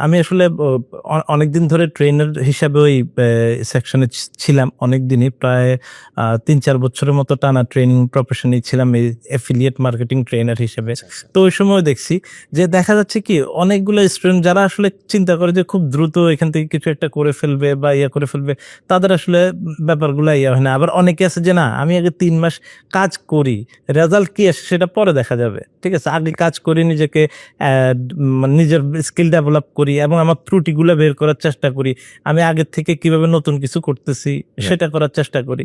আমি আসলে অনেকদিন ধরে ট্রেনার হিসাবে ওই সেকশনে ছিলাম অনেকদিনই, প্রায় ৩-৪ বছরের মতো টানা ট্রেনিং প্রফেশনেই ছিলাম এই এফিলিয়েট মার্কেটিং ট্রেনার হিসেবে। আচ্ছা, আচ্ছা। তো ওই সময় দেখছি যে দেখা যাচ্ছে কি অনেকগুলো স্টুডেন্ট যারা আসলে চিন্তা করে যে খুব দ্রুত এখান থেকে কিছু একটা করে ফেলবে বা ইয়া করে ফেলবে, তাদের আসলে ব্যাপারগুলো ইয়া হয় না। আবার অনেকে আছে যে না আমি আগে ৩ মাস কাজ করি, রেজাল্ট কি আসে সেটা পরে দেখা যাবে, ঠিক আছে, আগে কাজ করি, নিজেকে নিজের স্কিল ডেভেলপ করি এবং আমার ত্রুটিগুলো বের করার চেষ্টা করি, আমি আগের থেকে কিভাবে নতুন কিছু করতেছি সেটা করার চেষ্টা করি।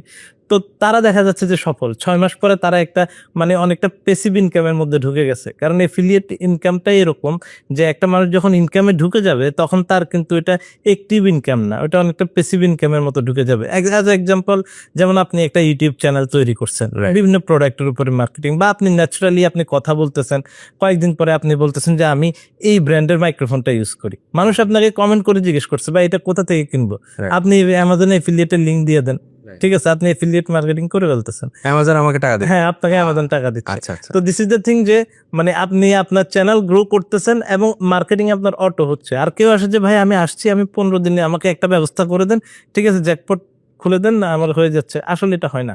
তো তারা দেখা যাচ্ছে যে সফল ৬ মাস পরে তারা একটা মানে অনেকটা প্যাসিভ ইনকামের মধ্যে ঢুকে গেছে। কারণ এফিলিয়েট ইনকামটাই এরকম যে একটা মানুষ যখন ইনকামে ঢুকে যাবে তখন তার কিন্তু এটা অ্যাক্টিভ ইনকাম না, ওটা অনেকটা প্যাসিভ ইনকামের মতো ঢুকে যাবে। অ্যাজ এক্সাম্পল, যেমন আপনি একটা ইউটিউব চ্যানেল তৈরি করছেন, বিভিন্ন প্রোডাক্টের উপরে মার্কেটিং, বা আপনি ন্যাচারালি আপনি কথা বলতেছেন, কয়েকদিন পরে আপনি বলতেছেন যে আমি এই ব্র্যান্ডের মাইক্রোফোনটা ইউজ করি, মানুষ আপনাকে কমেন্ট করে জিজ্ঞেস করছে বা এটা কোথা থেকে কিনবো, আপনি অ্যামাজনে এফিলিয়েটের লিঙ্ক দিয়ে দেন, ঠিক আছে, আপনি এফিলিয়েট মার্কেটিং করে ফেলতেছেন, অ্যামাজন আমাকে টাকা দেয়। হ্যাঁ আপনাকে অ্যামাজন টাকা দিচ্ছে। আচ্ছা, আচ্ছা। তো দিস ইজ দ্য থিং যে মানে আপনি আপনার চ্যানেল গ্রো করতেছেন এবং মার্কেটিং আপনার অটো হচ্ছে। আর কেউ আসে যে ভাই আমি আসছি, আমি 15 দিনে আমাকে একটা ব্যবস্থা করে দেন, ঠিক আছে, জ্যাকপট খুলে দেন, আমার হয়ে যাচ্ছে, আসলে এটা হয় না।